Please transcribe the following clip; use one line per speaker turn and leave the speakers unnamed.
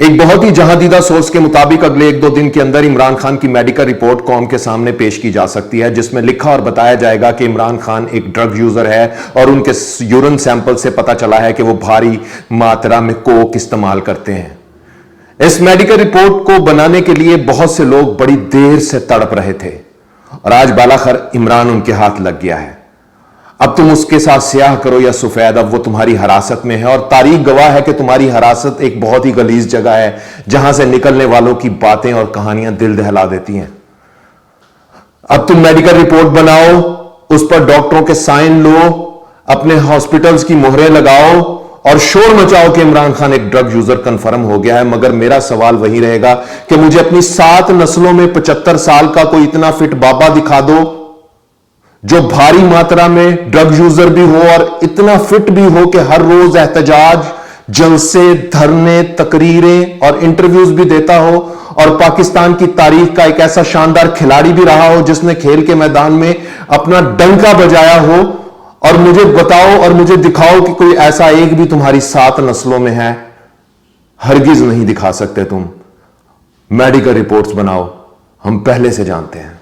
एक बहुत ही जहादीदा सोर्स के मुताबिक अगले 1-2 दिन के अंदर इमरान खान की मेडिकल रिपोर्ट कौम के सामने पेश की जा सकती है, जिसमें लिखा और बताया जाएगा कि इमरान खान एक ड्रग यूजर है और उनके यूरिन सैंपल से पता चला है कि वो भारी मात्रा में कोक इस्तेमाल करते हैं। इस मेडिकल रिपोर्ट को बनाने के लिए बहुत से लोग बड़ी देर से तड़प रहे थे और आज बालाखर इमरान उनके हाथ लग गया है। अब तुम उसके साथ स्याह करो या सफेद, अब वो तुम्हारी हिरासत में है और तारीख गवाह है कि तुम्हारी हिरासत एक बहुत ही गलीज जगह है जहां से निकलने वालों की बातें और कहानियां दिल दहला देती हैं। अब तुम मेडिकल रिपोर्ट बनाओ, उस पर डॉक्टरों के साइन लो, अपने हॉस्पिटल्स की मोहरें लगाओ और शोर मचाओ कि इमरान खान एक ड्रग यूजर कंफर्म हो गया है। मगर मेरा सवाल वही रहेगा कि मुझे अपनी 7 नस्लों में 75 साल का कोई इतना फिट बाबा दिखा दो जो भारी मात्रा में ड्रग यूजर भी हो और इतना फिट भी हो कि हर रोज एहतजाज, जलसे, धरने, तकरीरें और इंटरव्यूज भी देता हो और पाकिस्तान की तारीख का एक ऐसा शानदार खिलाड़ी भी रहा हो जिसने खेल के मैदान में अपना डंका बजाया हो। और मुझे बताओ और मुझे दिखाओ कि कोई ऐसा एक भी तुम्हारी 7 नस्लों में है। हरगिज नहीं दिखा सकते तुम। मेडिकल रिपोर्ट्स बनाओ, हम पहले से जानते हैं।